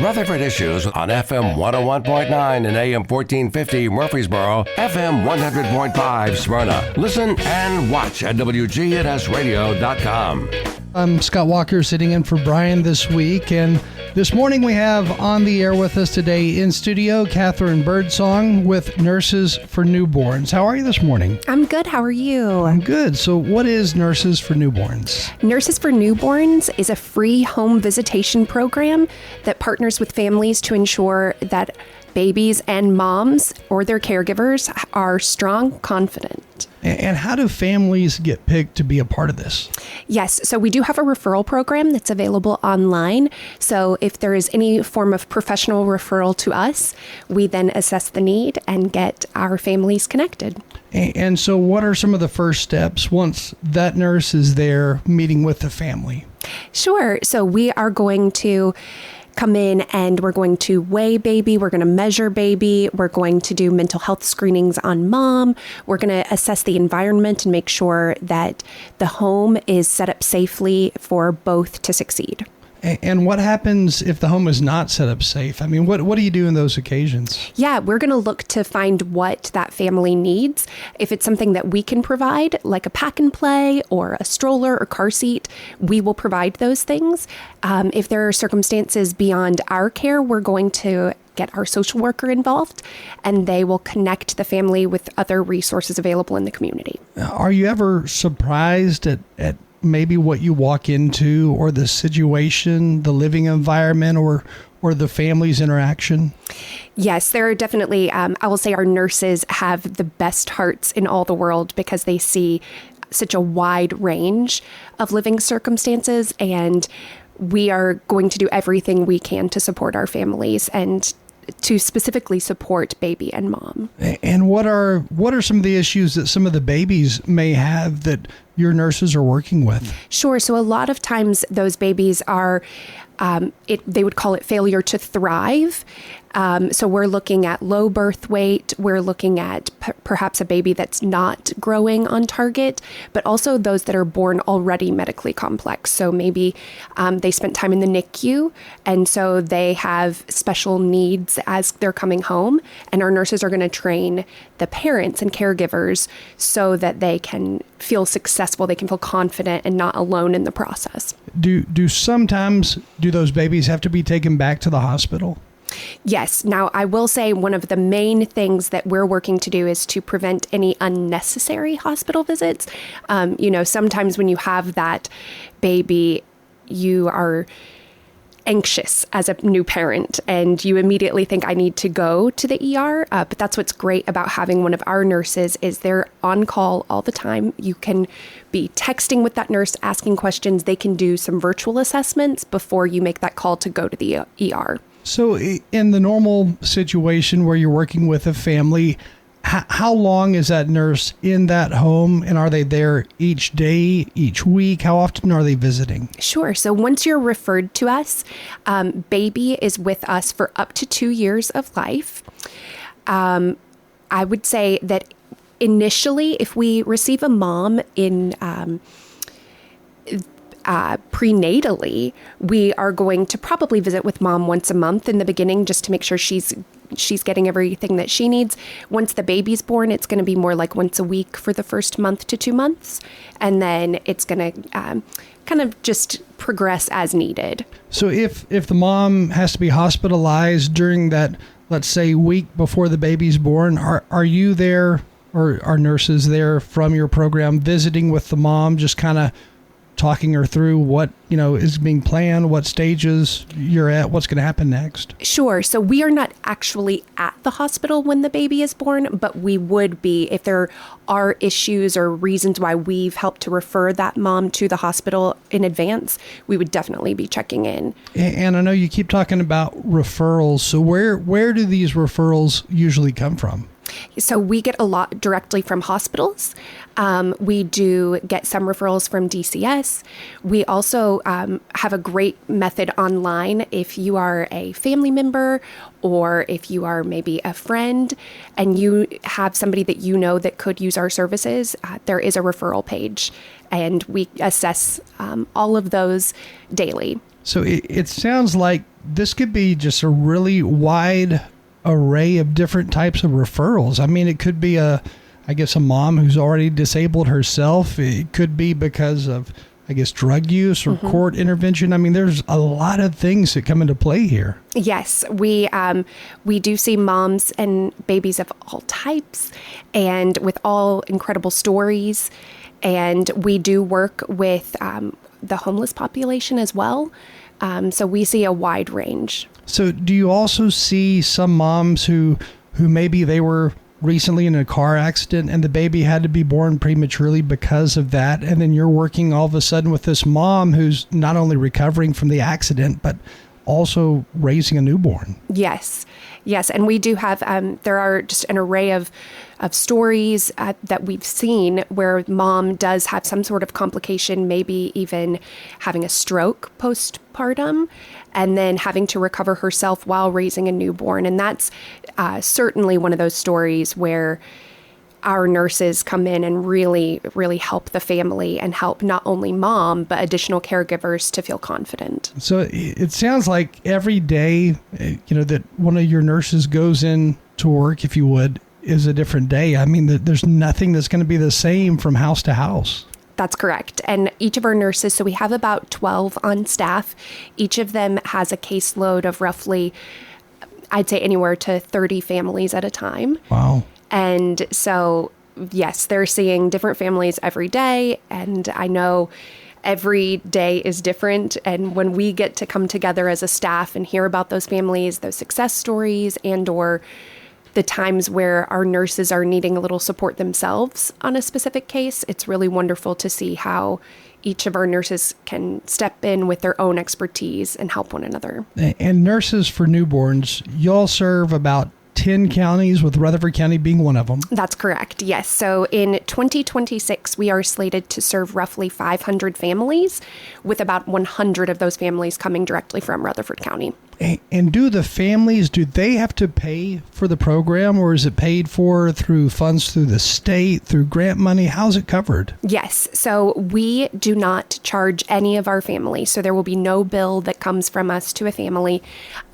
Rutherford Issues on FM 101.9 and AM 1450 Murfreesboro, FM 100.5 Smyrna. Listen and watch at WGNSradio.com. I'm Scott Walker sitting in for Brian this week, and this morning we have on the air with us today in studio Catherine Birdsong with Nurses for Newborns. How are you this morning? I'm good. How are you? I'm good. So what is Nurses for Newborns? Nurses for Newborns is a free home visitation program that partners with families to ensure that babies and moms or their caregivers are strong, confident. And how do families get picked to be a part of this? Yes, so we do have a referral program that's available online. So if there is any form of professional referral to us, we then assess the need and get our families connected. And so what are some of the first steps once that nurse is there meeting with the family? Sure. So we are going to come in and we're going to weigh baby, we're going to measure baby, we're going to do mental health screenings on mom, we're going to assess the environment and make sure that the home is set up safely for both to succeed. And what happens if the home is not set up safe? I mean, what do you do in those occasions? Yeah, we're going to look to find what that family needs. If it's something that we can provide, like a pack and play or a stroller or car seat, we will provide those things. If there are circumstances beyond our care, we're going to get our social worker involved, and they will connect the family with other resources available in the community. Are you ever surprised at maybe what you walk into, or the situation, the living environment, or the family's interaction? Yes, there are definitely, I will say our nurses have the best hearts in all the world because they see such a wide range of living circumstances, and we are going to do everything we can to support our families and to specifically support baby and mom. And what are some of the issues that some of the babies may have that your nurses are working with? Sure. So a lot of times those babies are, they would call it failure to thrive. So we're looking at low birth weight. We're looking at perhaps a baby that's not growing on target, but also those that are born already medically complex. So maybe they spent time in the NICU, and so they have special needs as they're coming home. And our nurses are going to train the parents and caregivers so that they can feel successful, they can feel confident and not alone in the process. Do sometimes those babies have to be taken back to the hospital? Yes. Now, I will say one of the main things that we're working to do is to prevent any unnecessary hospital visits. Sometimes when you have that baby, you are anxious as a new parent and you immediately think, I need to go to the ER. But that's what's great about having one of our nurses is they're on call all the time. You can be texting with that nurse, asking questions. They can do some virtual assessments before you make that call to go to the ER. So in the normal situation where you're working with a family, how long is that nurse in that home? And are they there each day, each week? How often are they visiting? Sure. So once you're referred to us, baby is with us for up to 2 years of life. I would say that initially, if we receive a mom in prenatally, we are going to probably visit with mom once a month in the beginning just to make sure she's getting everything that she needs. Once the baby's born, it's going to be more like once a week for the first month to 2 months. And then it's going to kind of just progress as needed. So if the mom has to be hospitalized during that, let's say, week before the baby's born, are you there, or are nurses there from your program visiting with the mom, just kind of talking her through what, is being planned, what stages you're at, what's going to happen next? Sure. So we are not actually at the hospital when the baby is born, but we would be if there are issues or reasons why we've helped to refer that mom to the hospital in advance. We would definitely be checking in. And I know you keep talking about referrals. So where do these referrals usually come from? So we get a lot directly from hospitals. We do get some referrals from DCS. We also have a great method online if you are a family member or if you are maybe a friend and you have somebody that you know that could use our services. There is a referral page, and we assess all of those daily. So it sounds like this could be just a really wide array of different types of referrals. I mean, it could be a mom who's already disabled herself. It could be because of, drug use or court intervention. I mean, there's a lot of things that come into play here. Yes, we do see moms and babies of all types and with all incredible stories. And we do work with the homeless population as well. So we see a wide range. So do you also see some moms who maybe they were recently in a car accident and the baby had to be born prematurely because of that, and then you're working all of a sudden with this mom who's not only recovering from the accident, but also raising a newborn? Yes. And we do have, there are just an array of stories that we've seen where mom does have some sort of complication, maybe even having a stroke postpartum, and then having to recover herself while raising a newborn. And that's certainly one of those stories where our nurses come in and really, really help the family and help not only mom, but additional caregivers to feel confident. So it sounds like every day, that one of your nurses goes in to work, if you would, is a different day. I mean, there's nothing that's going to be the same from house to house. That's correct. And each of our nurses, so we have about 12 on staff. Each of them has a caseload of roughly, I'd say anywhere to 30 families at a time. Wow. And so, yes, they're seeing different families every day. And I know every day is different. And when we get to come together as a staff and hear about those families, those success stories, and or the times where our nurses are needing a little support themselves on a specific case, it's really wonderful to see how each of our nurses can step in with their own expertise and help one another. And Nurses for Newborns, y'all serve about 10 counties, with Rutherford County being one of them. That's correct, yes. So in 2026, we are slated to serve roughly 500 families, with about 100 of those families coming directly from Rutherford County. And do the families, do they have to pay for the program, or is it paid for through funds through the state, through grant money? How's it covered? Yes. So we do not charge any of our families. So there will be no bill that comes from us to a family.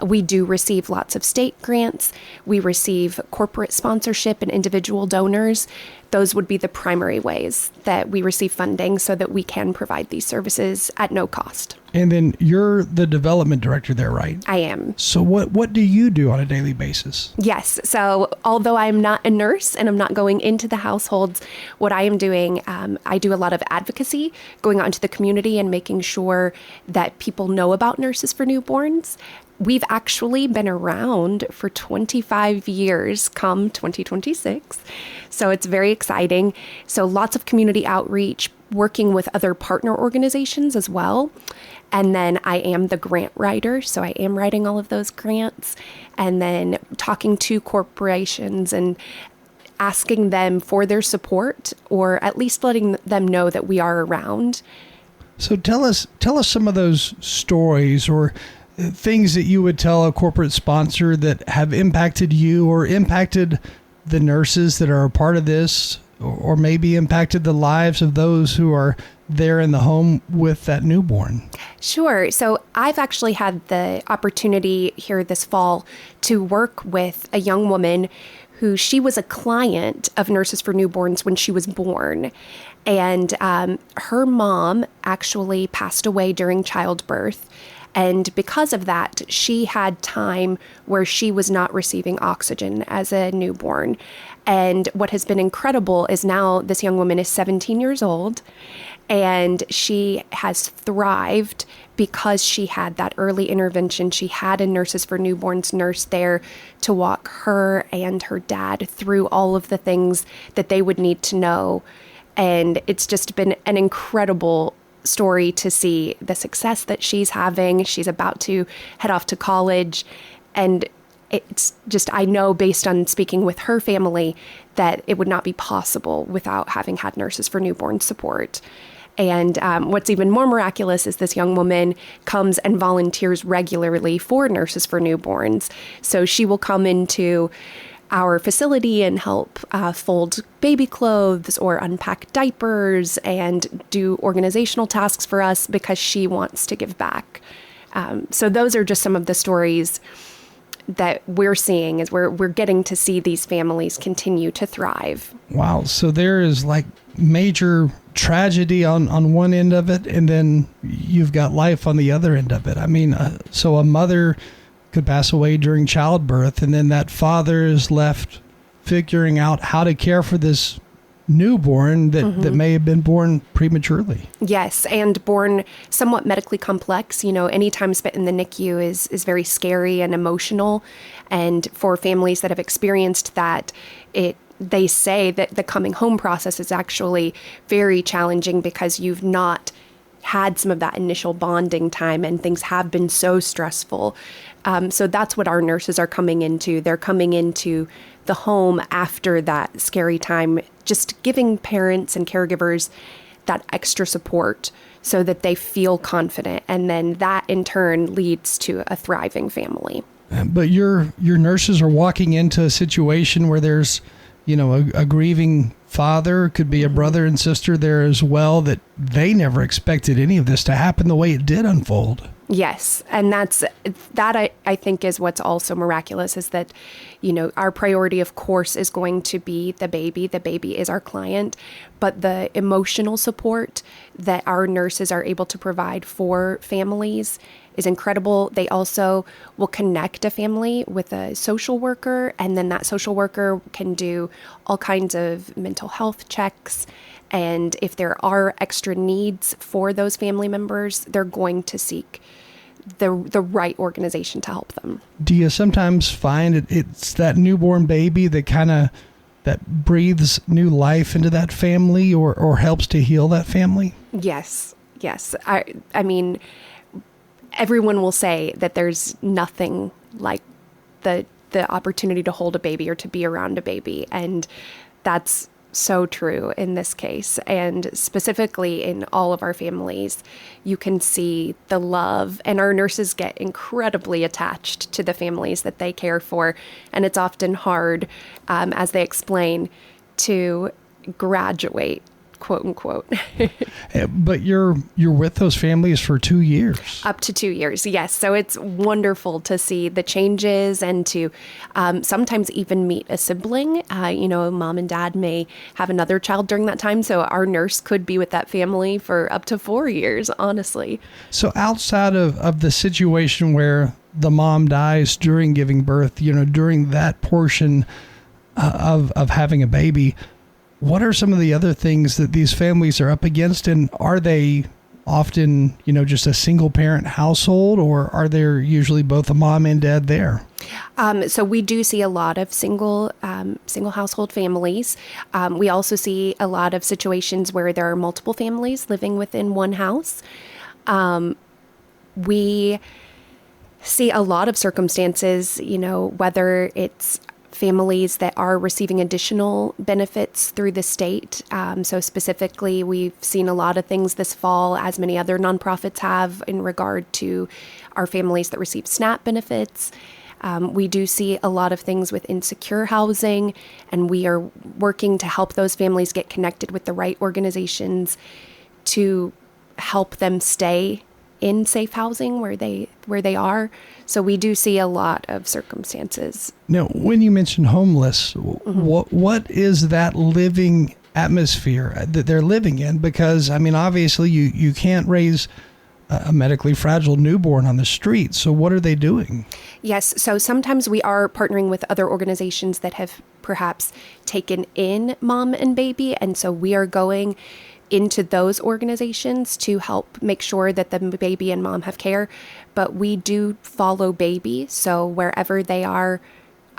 We do receive lots of state grants. We receive corporate sponsorship and individual donors. Those would be the primary ways that we receive funding so that we can provide these services at no cost. And then you're the development director there, right? I am. So what do you do on a daily basis? Yes. So although I'm not a nurse and I'm not going into the households, what I am doing, I do a lot of advocacy, going out into the community and making sure that people know about Nurses for Newborns. We've actually been around for 25 years come 2026. So it's very exciting. So lots of community outreach, working with other partner organizations as well. And then I am the grant writer. So I am writing all of those grants and then talking to corporations and asking them for their support, or at least letting them know that we are around. So tell us some of those stories or things that you would tell a corporate sponsor that have impacted you or impacted the nurses that are a part of this, or maybe impacted the lives of those who are there in the home with that newborn. Sure. So I've actually had the opportunity here this fall to work with a young woman who she was a client of Nurses for Newborns when she was born. And her mom actually passed away during childbirth. And because of that, she had time where she was not receiving oxygen as a newborn. And what has been incredible is now this young woman is 17 years old, and she has thrived because she had that early intervention. She had a Nurses for Newborns nurse there to walk her and her dad through all of the things that they would need to know. And it's just been an incredible story to see the success that she's having. She's about to head off to college, and it's just, I know based on speaking with her family that it would not be possible without having had nurses for newborn support. And what's even more miraculous is this young woman comes and volunteers regularly for Nurses for Newborns. So she will come into our facility and help fold baby clothes or unpack diapers and do organizational tasks for us because she wants to give back. So those are just some of the stories that we're seeing as we're getting to see these families continue to thrive. Wow. So there is like major tragedy on one end of it, and then you've got life on the other end of it. I mean, so a mother could pass away during childbirth, and then that father is left figuring out how to care for this newborn that may have been born prematurely. Yes, and born somewhat medically complex. Any time spent in the NICU is very scary and emotional. And for families that have experienced that, they say that the coming home process is actually very challenging because you've not had some of that initial bonding time and things have been so stressful. So that's what our nurses are coming into. They're coming into the home after that scary time, just giving parents and caregivers that extra support so that they feel confident. And then that in turn leads to a thriving family. But your nurses are walking into a situation where there's, a grieving father, could be a brother and sister there as well, that they never expected any of this to happen the way it did unfold. Yes. And that I think is what's also miraculous is that, our priority, of course, is going to be the baby. The baby is our client, but the emotional support that our nurses are able to provide for families is incredible. They also will connect a family with a social worker, and then that social worker can do all kinds of mental health checks. And if there are extra needs for those family members, they're going to seek the right organization to help them. Do you sometimes find it's that newborn baby that that breathes new life into that family or helps to heal that family? Yes. I mean, everyone will say that there's nothing like the opportunity to hold a baby or to be around a baby. And that's so true in this case. And specifically in all of our families, you can see the love, and our nurses get incredibly attached to the families that they care for. And it's often hard, as they explain, to graduate, quote unquote. But you're with those families for 2 years. Up to 2 years, yes. So it's wonderful to see the changes and to sometimes even meet a sibling. Mom and dad may have another child during that time. So our nurse could be with that family for up to 4 years, honestly. So outside of the situation where the mom dies during giving birth, during that portion of having a baby, what are some of the other things that these families are up against? And are they often, just a single parent household, or are there usually both a mom and dad there? So we do see a lot of single household families. We also see a lot of situations where there are multiple families living within one house. We see a lot of circumstances, whether it's families that are receiving additional benefits through the state. So specifically, we've seen a lot of things this fall, as many other nonprofits have, in regard to our families that receive SNAP benefits. We do see a lot of things with insecure housing, and we are working to help those families get connected with the right organizations to help them stay in safe housing where they are. So we do see a lot of circumstances. Now, when you mention homeless, what is that living atmosphere that they're living in? Because, obviously you can't raise a medically fragile newborn on the street. So what are they doing? Yes. So sometimes we are partnering with other organizations that have perhaps taken in mom and baby. And so we are going into those organizations to help make sure that the baby and mom have care. But we do follow baby. So wherever they are,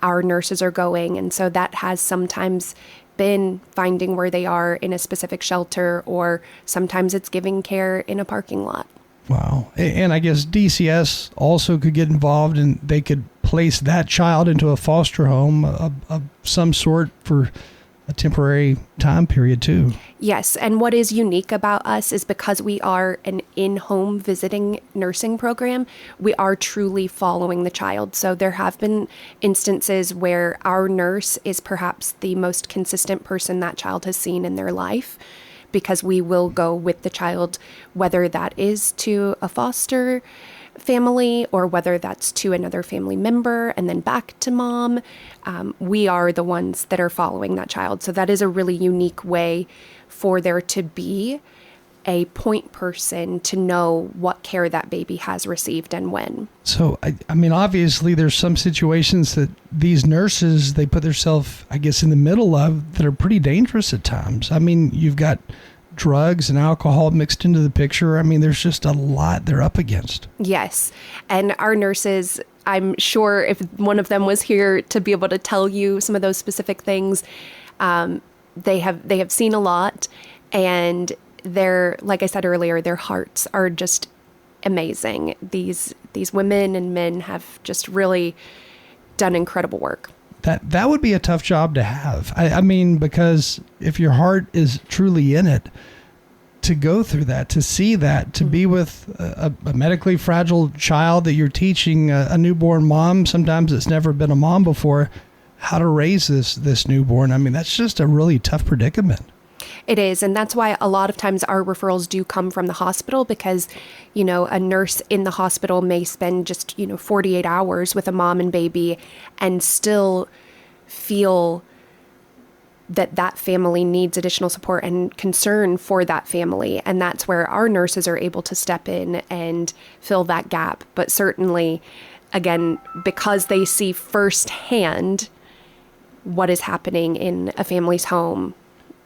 our nurses are going. And so that has sometimes been finding where they are in a specific shelter, or sometimes it's giving care in a parking lot. Wow. And I guess DCS also could get involved, and they could place that child into a foster home of some sort for a temporary time period too. Yes, and what is unique about us is because we are an in-home visiting nursing program, we are truly following the child. So there have been instances where our nurse is perhaps the most consistent person that child has seen in their life, because we will go with the child, whether that is to a foster family or whether that's to another family member and then back to mom. We are the ones that are following that child. So that is a really unique way for there to be a point person to know what care that baby has received and when. So, I mean, obviously there's some situations that these nurses, they put themselves, I guess, in the middle of that are pretty dangerous at times. I mean, you've got drugs and alcohol mixed into the picture. I mean, there's just a lot they're up against. Yes. And our nurses, I'm sure if one of them was here to be able to tell you some of those specific things, they have seen a lot, and like I said earlier, their hearts are just amazing. These women and men have just really done incredible work. That would be a tough job to have. I mean, because if your heart is truly in it, to go through that, to see that, to be with a medically fragile child that you're teaching a newborn mom, sometimes it's never been a mom before, how to raise this newborn. I mean, that's just a really tough predicament. It is. And that's why a lot of times our referrals do come from the hospital, because, a nurse in the hospital may spend just, 48 hours with a mom and baby and still feel that family needs additional support and concern for that family. And that's where our nurses are able to step in and fill that gap. But certainly, again, because they see firsthand what is happening in a family's home,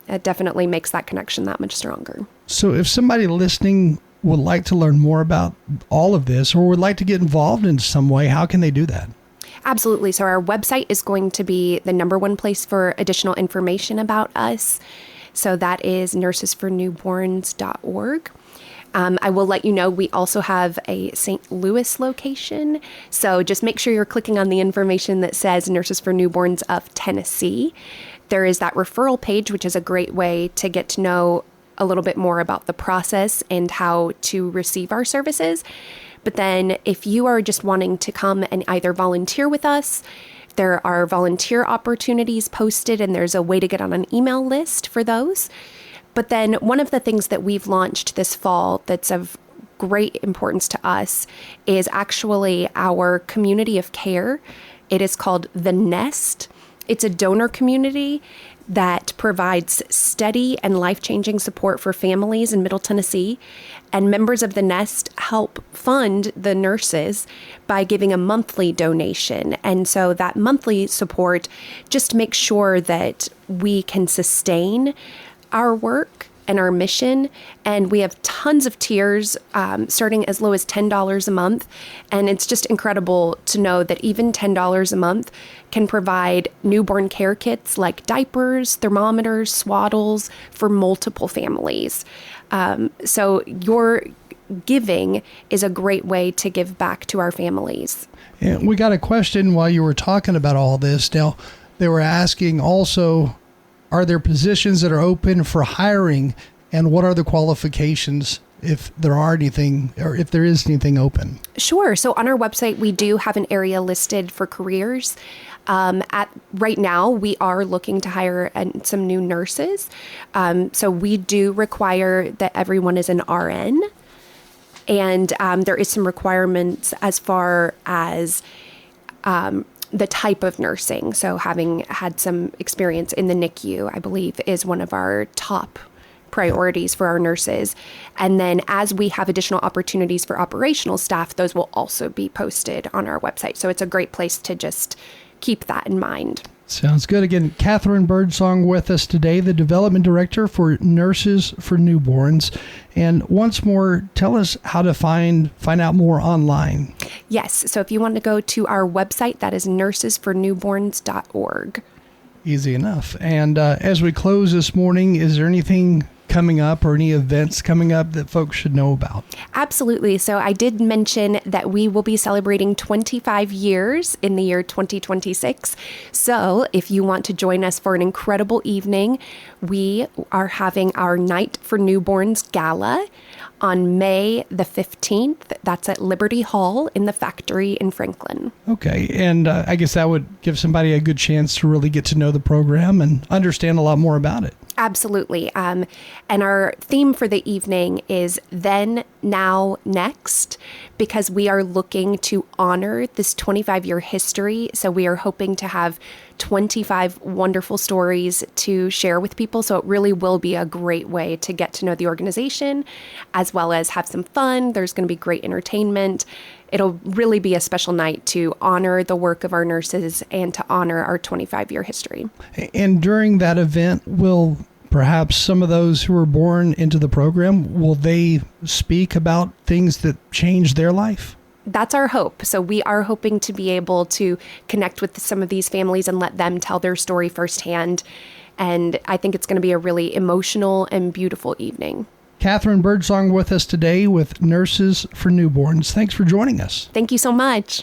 it definitely makes that connection that much stronger. So if somebody listening would like to learn more about all of this or would like to get involved in some way, how can they do that? Absolutely. So our website is going to be the number one place for additional information about us. So that is nursesfornewborns.org. I will let you know we also have a St. Louis location. So just make sure you're clicking on the information that says Nurses for Newborns of Tennessee. There is that referral page, which is a great way to get to know a little bit more about the process and how to receive our services. But then if you are just wanting to come and either volunteer with us, there are volunteer opportunities posted, and there's a way to get on an email list for those. But then one of the things that we've launched this fall that's of great importance to us is actually our community of care. It is called The Nest. It's a donor community that provides steady and life-changing support for families in Middle Tennessee. And members of The Nest help fund the nurses by giving a monthly donation. And so that monthly support just makes sure that we can sustain our work and our mission. And we have tons of tiers starting as low as $10 a month. And it's just incredible to know that even $10 a month can provide newborn care kits like diapers, thermometers, swaddles for multiple families. So your giving is a great way to give back to our families. And we got a question while you were talking about all this. Now, they were asking also, are there positions that are open for hiring, and what are the qualifications if there are anything, or if there is anything open? Sure. So on our website, we do have an area listed for careers. Right now, we are looking to hire some new nurses. So we do require that everyone is an RN. And there is some requirements as far as the type of nursing. So having had some experience in the NICU, I believe, is one of our top priorities for our nurses. And then as we have additional opportunities for operational staff, those will also be posted on our website. So it's a great place to just keep that in mind. Sounds good. Again, Catherine Birdsong with us today, the Development Director for Nurses for Newborns. And once more, tell us how to find out more online. Yes. So if you want to go to our website, that is nursesfornewborns.org. Easy enough. And as we close this morning, is there anything coming up or any events coming up that folks should know about? Absolutely. So I did mention that we will be celebrating 25 years in the year 2026. So if you want to join us for an incredible evening, we are having our Night for Newborns Gala on May the 15th. That's at Liberty Hall in the Factory in Franklin. Okay. And I guess that would give somebody a good chance to really get to know the program and understand a lot more about it. Absolutely. And our theme for the evening is Then, Now, Next, because we are looking to honor this 25-year history. So we are hoping to have 25 wonderful stories to share with people. So it really will be a great way to get to know the organization, as well as have some fun. There's going to be great entertainment. It'll really be a special night to honor the work of our nurses and to honor our 25-year history. And during that event, will perhaps some of those who were born into the program, will they speak about things that changed their life? That's our hope. So we are hoping to be able to connect with some of these families and let them tell their story firsthand. And I think it's going to be a really emotional and beautiful evening. Catherine Birdsong with us today with Nurses for Newborns. Thanks for joining us. Thank you so much.